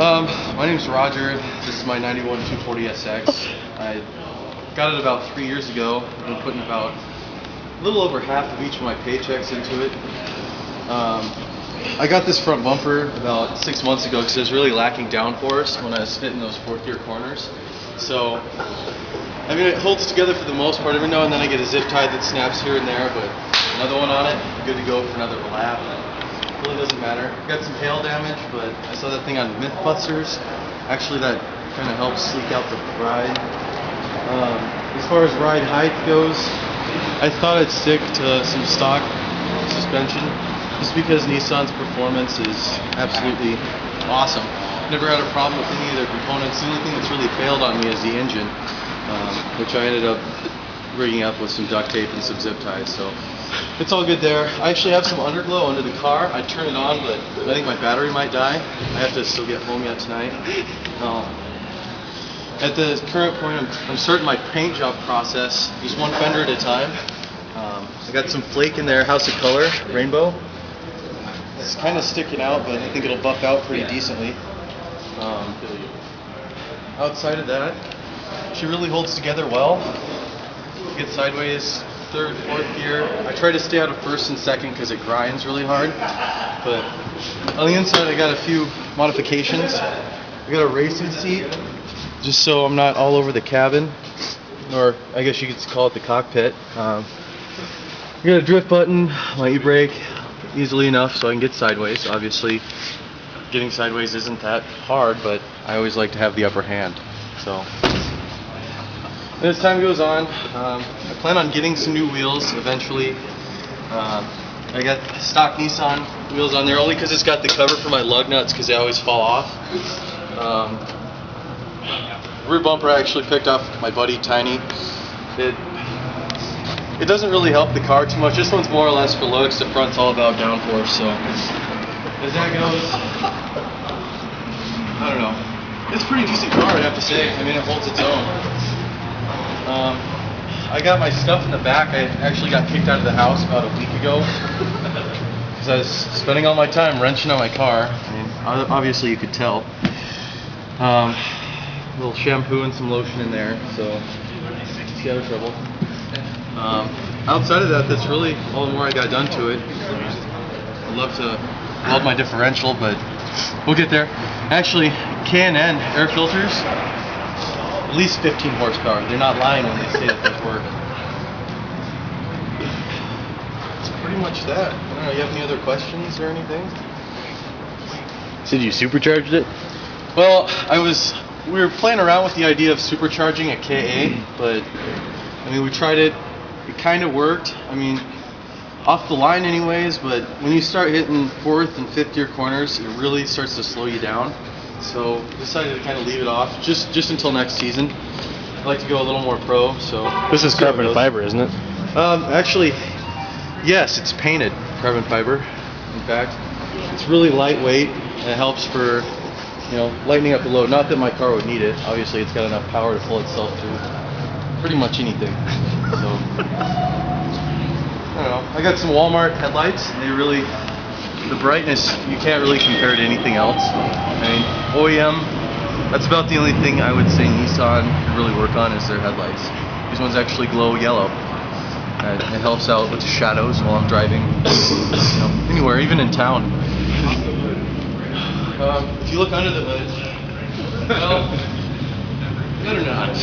My name's Roger. This is my 91 240SX. I got it about 3 years ago. I've been putting about a little over half of each of my paychecks into it. I got this front bumper about 6 months ago because it was really lacking downforce when I was hitting those fourth gear corners. So, I mean, it holds together for the most part. Every now and then I get a zip tie that snaps here and there, but another one on it, good to go for another lap. Really doesn't matter. Got some hail damage, but I saw that thing on Mythbusters. Actually, that kind of helps sleek out the ride. As far as ride height goes, I thought I'd stick to some stock suspension, just because Nissan's performance is absolutely awesome. Never had a problem with any of their components. The only thing that's really failed on me is the engine, which I ended up rigging up with some duct tape and some zip ties. So it's all good there. I actually have some underglow under the car. I turn it on, but I think my battery might die. I have to still get home yet tonight. At the current point, I'm starting my paint job process, just one fender at a time. I got some flake in there, House of Color, rainbow. It's kind of sticking out, but I think it'll buff out pretty decently. Outside of that, she really holds together well. Get sideways, third, fourth gear. I try to stay out of first and second because it grinds really hard. But on the inside, I got a few modifications. I got a racing seat, just so I'm not all over the cabin, or I guess you could call it the cockpit. I got a drift button, my e-brake, easily enough so I can get sideways. Obviously, getting sideways isn't that hard, but I always like to have the upper hand. So, as time goes on, I plan on getting some new wheels eventually. I got stock Nissan wheels on there only because it's got the cover for my lug nuts because they always fall off. Rear bumper I actually picked off my buddy Tiny. It doesn't really help the car too much. This one's more or less for looks. The front's all about downforce. So as that goes, I don't know. It's a pretty decent car, I'd have to say. I mean, it holds its own. I got my stuff in the back. I actually got kicked out of the house about a week ago because I was spending all my time wrenching on my car. I mean, obviously you could tell. A little shampoo and some lotion in there, so stay out of trouble. Outside of that, that's really all the more I got done to it. I'd love to weld my differential, but we'll get there. Actually, K&N air filters, at least 15 horsepower. They're not lying when they say that they work. That's pretty much that. I don't know, you have any other questions or anything? Said you supercharged it? Well, we were playing around with the idea of supercharging a KA, but I mean, we tried it. It kind of worked. I mean, off the line anyways, but when you start hitting fourth and fifth gear corners, it really starts to slow you down. So decided to kind of leave it off just until next season. I'd like to go a little more pro. So this is carbon fiber, isn't it? Actually, yes, it's painted carbon fiber. In fact, it's really lightweight and it helps for, you know, lightening up the load. Not that my car would need it. Obviously, it's got enough power to pull itself through pretty much anything. So, I don't know. I got some Walmart headlights. They really, the brightness, you can't really compare to anything else. I mean, OEM, that's about the only thing I would say Nissan could really work on is their headlights. These ones actually glow yellow. And it helps out with the shadows while I'm driving, you know, anywhere, even in town. If you look under the hood, well, better not.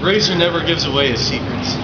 Racer never gives away his secrets.